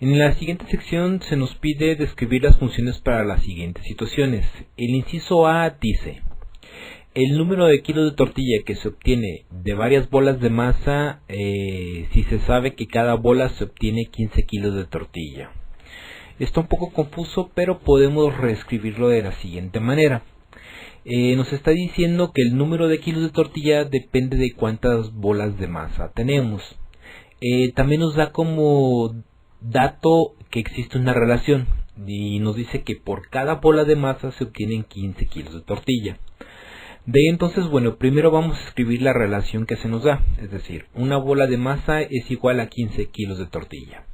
En la siguiente sección se nos pide describir las funciones para las siguientes situaciones. El inciso A dice: el número de kilos de tortilla que se obtiene de varias bolas de masa si se sabe que cada bola se obtiene 15 kilos de tortilla. Está un poco confuso, pero podemos reescribirlo de la siguiente manera. Nos está diciendo que el número de kilos de tortilla depende de cuántas bolas de masa tenemos. También nos da como dato que existe una relación y nos dice que por cada bola de masa se obtienen 15 kilos de tortilla. De ahí entonces, bueno, primero vamos a escribir la relación que se nos da, es decir, una bola de masa es igual a 15 kilos de tortilla.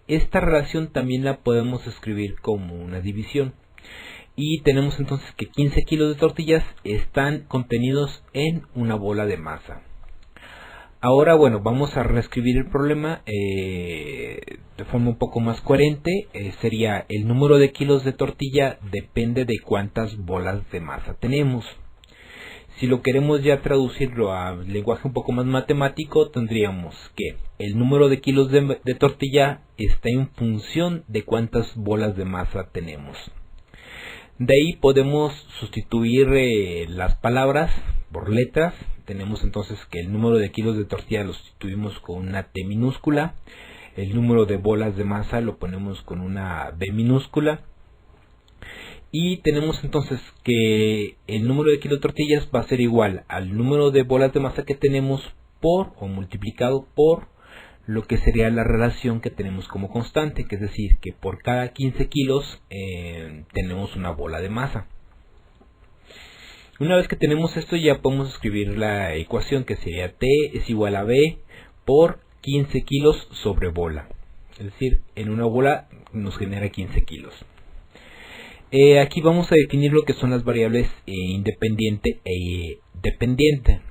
Esta relación también la podemos escribir como una división. Y tenemos entonces que 15 kilos de tortillas están contenidos en una bola de masa. Ahora, bueno, vamos a reescribir el problema de forma un poco más coherente. Sería el número de kilos de tortilla depende de cuántas bolas de masa tenemos. Si lo queremos ya traducirlo a lenguaje un poco más matemático, tendríamos que el número de kilos de tortilla está en función de cuántas bolas de masa tenemos. De ahí podemos sustituir las palabras por letras. Tenemos entonces que el número de kilos de tortilla lo sustituimos con una T minúscula. El número de bolas de masa lo ponemos con una B minúscula. Y tenemos entonces que el número de kilos de tortillas va a ser igual al número de bolas de masa que tenemos por o multiplicado por lo que sería la relación que tenemos como constante, que es decir, que por cada 15 kilos tenemos una bola de masa. Una vez que tenemos esto, ya podemos escribir la ecuación, que sería T es igual a B por 15 kilos sobre bola. Es decir, en una bola nos genera 15 kilos. Aquí vamos a definir lo que son las variables independiente e dependiente.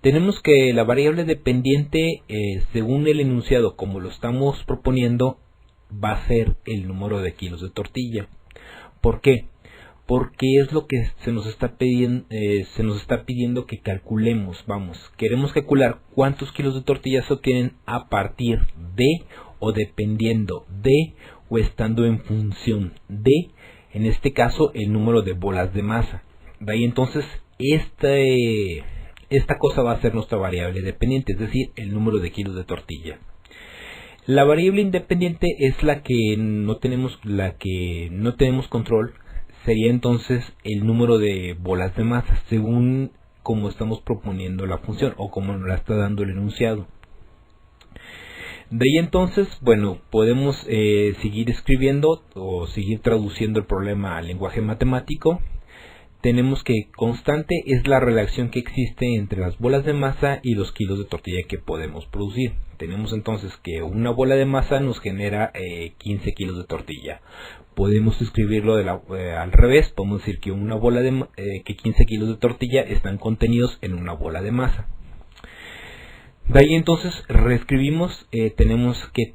Tenemos que la variable dependiente, según el enunciado como lo estamos proponiendo, va a ser el número de kilos de tortilla. ¿Por qué? Porque es lo que se nos está pidiendo que calculemos. Queremos calcular cuántos kilos de tortilla se obtienen a partir de, o dependiendo de, o estando en función de, en este caso, el número de bolas de masa. De ahí entonces, esta cosa va a ser nuestra variable dependiente, es decir, el número de kilos de tortilla. La variable independiente es la que no tenemos control. Sería entonces el número de bolas de masa, según como estamos proponiendo la función o como nos la está dando el enunciado. De ahí entonces, bueno, podemos seguir escribiendo o seguir traduciendo el problema al lenguaje matemático. Tenemos que constante es la relación que existe entre las bolas de masa y los kilos de tortilla que podemos producir. Tenemos entonces que una bola de masa nos genera 15 kilos de tortilla. Podemos escribirlo al revés. Podemos decir que que 15 kilos de tortilla están contenidos en una bola de masa. De ahí entonces reescribimos, tenemos que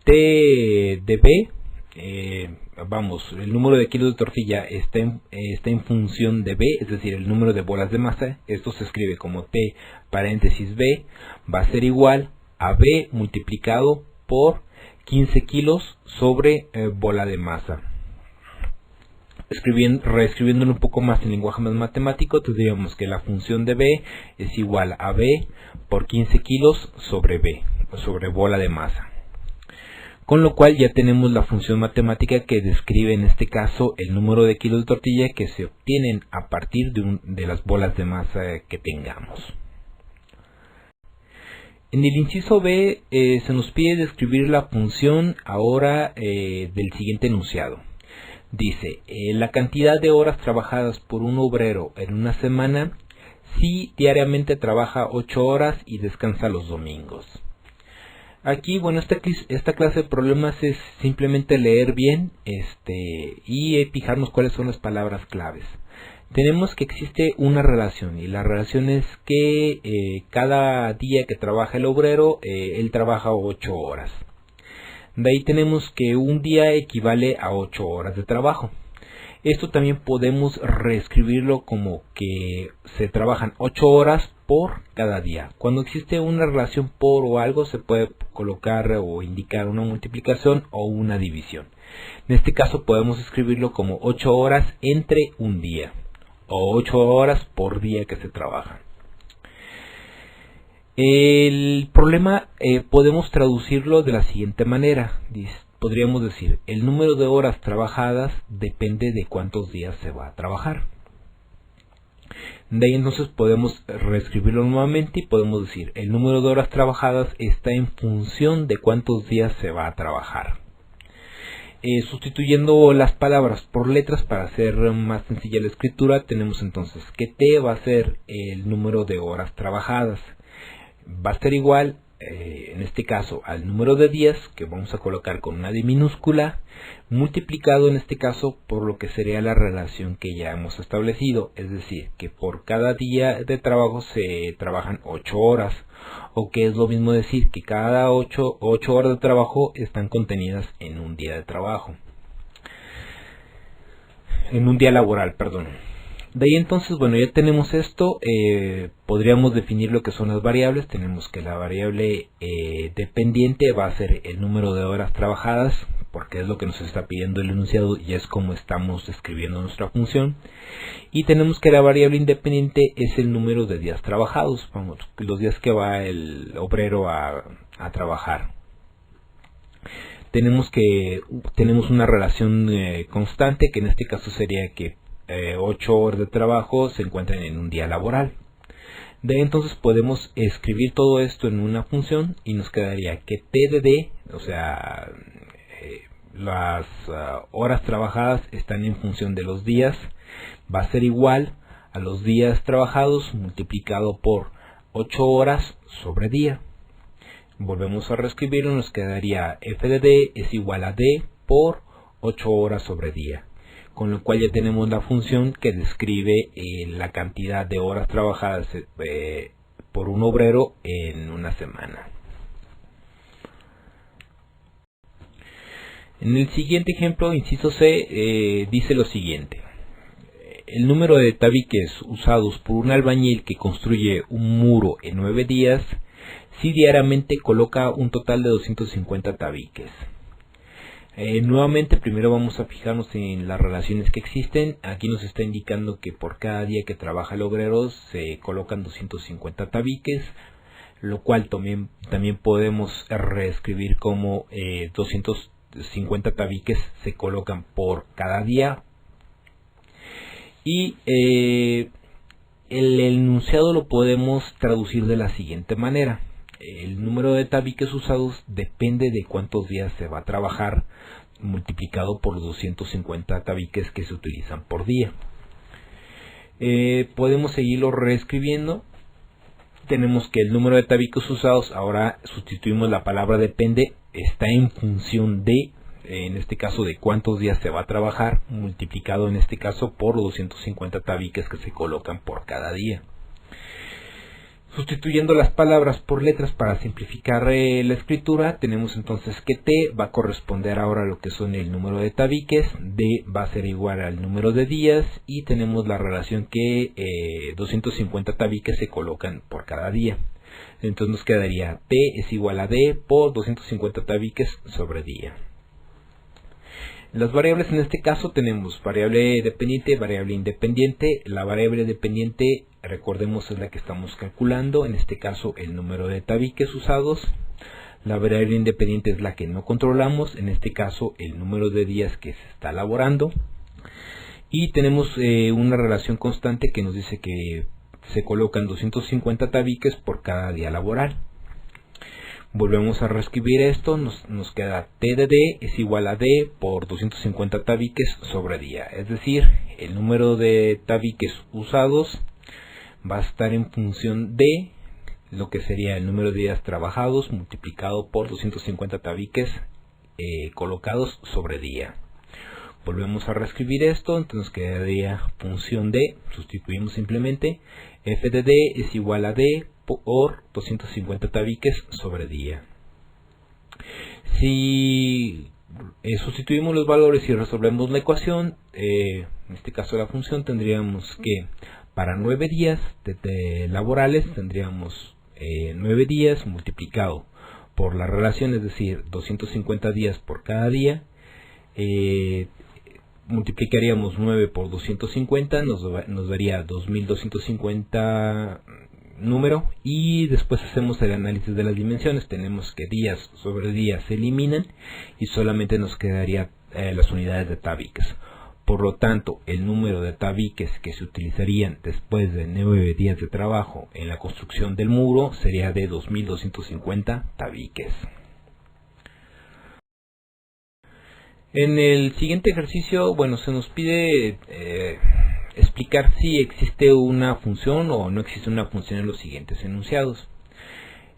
T de B, el número de kilos de tortilla está en función de B, es decir, el número de bolas de masa. Esto se escribe como T paréntesis B, va a ser igual a B multiplicado por 15 kilos sobre bola de masa. Reescribiéndolo un poco más en lenguaje más matemático, tendríamos que la función de B es igual a B por 15 kilos sobre B, sobre bola de masa. Con lo cual ya tenemos la función matemática que describe en este caso el número de kilos de tortilla que se obtienen a partir de las bolas de masa que tengamos. En el inciso B se nos pide describir la función ahora del siguiente enunciado. Dice, la cantidad de horas trabajadas por un obrero en una semana si diariamente trabaja 8 horas y descansa los domingos. Aquí, bueno, esta clase de problemas es simplemente leer bien y fijarnos cuáles son las palabras claves. Tenemos que existe una relación y la relación es que cada día que trabaja el obrero, él trabaja 8 horas. De ahí tenemos que un día equivale a 8 horas de trabajo. Esto también podemos reescribirlo como que se trabajan 8 horas por cada día. Cuando existe una relación por o algo, se puede colocar o indicar una multiplicación o una división. En este caso podemos escribirlo como 8 horas entre un día o 8 horas por día que se trabaja. El problema podemos traducirlo de la siguiente manera. Podríamos decir, el número de horas trabajadas depende de cuántos días se va a trabajar. De ahí entonces podemos reescribirlo nuevamente y podemos decir, el número de horas trabajadas está en función de cuántos días se va a trabajar. Sustituyendo las palabras por letras para hacer más sencilla la escritura, tenemos entonces que T va a ser el número de horas trabajadas. Va a ser igual, en este caso, al número de días, que vamos a colocar con una D minúscula, multiplicado en este caso por lo que sería la relación que ya hemos establecido, es decir, que por cada día de trabajo se trabajan 8 horas, o que es lo mismo decir que cada 8 horas de trabajo están contenidas en un día de trabajo, en un día laboral, perdón. De ahí entonces, bueno, ya tenemos esto, podríamos definir lo que son las variables. Tenemos que la variable dependiente va a ser el número de horas trabajadas, porque es lo que nos está pidiendo el enunciado y es como estamos escribiendo nuestra función. Y tenemos que la variable independiente es el número de días trabajados, vamos, los días que va el obrero a trabajar. Tenemos una relación constante, que en este caso sería que 8 horas de trabajo se encuentran en un día laboral. De ahí entonces podemos escribir todo esto en una función y nos quedaría que T de D, o sea, las horas trabajadas están en función de los días, va a ser igual a los días trabajados multiplicado por 8 horas sobre día. Volvemos a reescribirlo, nos quedaría F de D es igual a D por 8 horas sobre día. Con lo cual ya tenemos la función que describe la cantidad de horas trabajadas por un obrero en una semana. En el siguiente ejemplo, inciso C, dice lo siguiente. El número de tabiques usados por un albañil que construye un muro en 9 días, si diariamente coloca un total de 250 tabiques. Nuevamente, primero vamos a fijarnos en las relaciones que existen. Aquí nos está indicando que por cada día que trabaja el obrero se colocan 250 tabiques, lo cual también podemos reescribir como 250 tabiques se colocan por cada día. Y el enunciado lo podemos traducir de la siguiente manera. El número de tabiques usados depende de cuántos días se va a trabajar, multiplicado por los 250 tabiques que se utilizan por día. Podemos seguirlo reescribiendo. Tenemos que el número de tabiques usados, ahora sustituimos la palabra depende, está en función de, en este caso, de cuántos días se va a trabajar, multiplicado en este caso por los 250 tabiques que se colocan por cada día. Sustituyendo las palabras por letras para simplificar la escritura, tenemos entonces que T va a corresponder ahora a lo que son el número de tabiques, D va a ser igual al número de días y tenemos la relación que 250 tabiques se colocan por cada día. Entonces nos quedaría T es igual a D por 250 tabiques sobre día. Las variables en este caso tenemos variable dependiente, variable independiente. La variable dependiente, recordemos, es la que estamos calculando, en este caso el número de tabiques usados. La variable independiente es la que no controlamos, en este caso el número de días que se está elaborando. Y tenemos una relación constante que nos dice que se colocan 250 tabiques por cada día laboral. Volvemos a reescribir esto, nos queda T de D es igual a D por 250 tabiques sobre día. Es decir, el número de tabiques usados va a estar en función de lo que sería el número de días trabajados multiplicado por 250 tabiques colocados sobre día. Volvemos a reescribir esto, entonces nos quedaría función de, sustituimos simplemente, F de D es igual a D por 250 tabiques sobre día. Si sustituimos los valores y resolvemos la ecuación, en este caso la función, tendríamos que para 9 días laborales tendríamos 9 días multiplicado por la relación, es decir, 250 días por cada día. Multiplicaríamos 9 por 250, nos daría 2250 número, y después hacemos el análisis de las dimensiones. Tenemos que días sobre días se eliminan y solamente nos quedaría las unidades de tabiques. Por lo tanto, el número de tabiques que se utilizarían después de 9 días de trabajo en la construcción del muro sería de 2250 tabiques. En el siguiente ejercicio, se nos pide explicar si existe una función o no existe una función en los siguientes enunciados.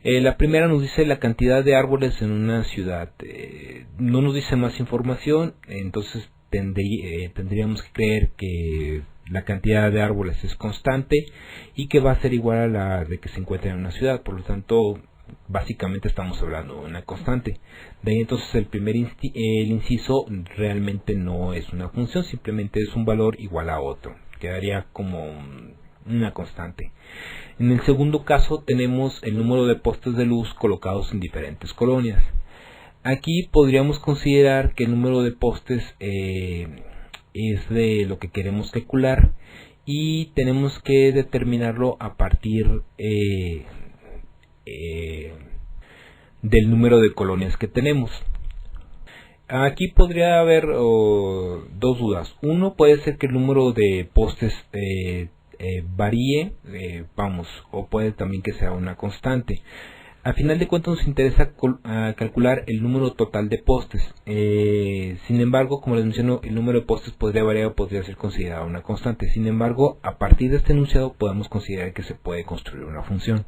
La primera nos dice la cantidad de árboles en una ciudad. No nos dice más información, entonces tendríamos que creer que la cantidad de árboles es constante y que va a ser igual a la de que se encuentra en una ciudad. Por lo tanto, básicamente estamos hablando de una constante. De ahí entonces el inciso realmente no es una función, simplemente es un valor igual a otro. Quedaría como una constante. En el segundo caso tenemos el número de postes de luz colocados en diferentes colonias. Aquí podríamos considerar que el número de postes es de lo que queremos calcular y tenemos que determinarlo a partir del número de colonias que tenemos. Aquí podría haber dos dudas. Uno, puede ser que el número de postes varíe, o puede también que sea una constante. A final de cuentas nos interesa calcular el número total de postes. Sin embargo, como les menciono, el número de postes podría variar o podría ser considerado una constante. Sin embargo, a partir de este enunciado podemos considerar que se puede construir una función.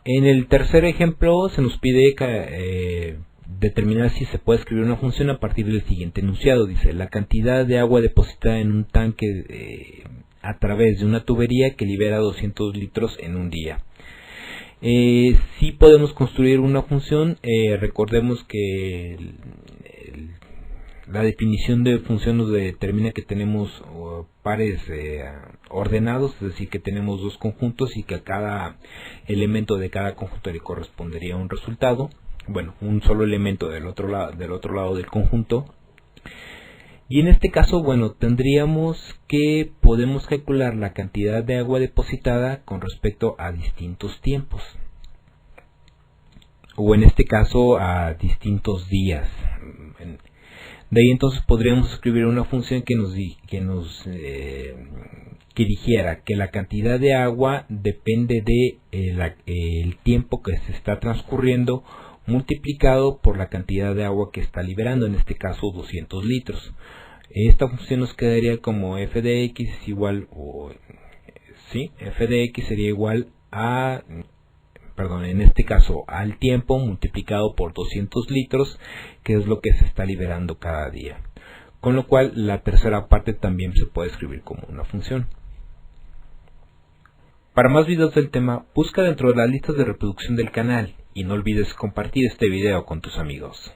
En el tercer ejemplo se nos pide determinar si se puede escribir una función a partir del siguiente enunciado. Dice, la cantidad de agua depositada en un tanque a través de una tubería que libera 200 litros en un día. Si podemos construir una función. Recordemos que la definición de función nos determina que tenemos pares ordenados, es decir, que tenemos dos conjuntos y que a cada elemento de cada conjunto le correspondería un resultado. Un solo elemento del otro lado del conjunto. Y en este caso, tendríamos que podemos calcular la cantidad de agua depositada con respecto a distintos tiempos. O en este caso a distintos días. De ahí entonces podríamos escribir una función que dijera que la cantidad de agua depende de el tiempo que se está transcurriendo multiplicado por la cantidad de agua que está liberando, en este caso 200 litros. Esta función nos quedaría como f de x es igual, f de x sería igual a, en este caso al tiempo multiplicado por 200 litros, que es lo que se está liberando cada día. Con lo cual la tercera parte también se puede escribir como una función. Para más videos del tema, busca dentro de las listas de reproducción del canal y no olvides compartir este video con tus amigos.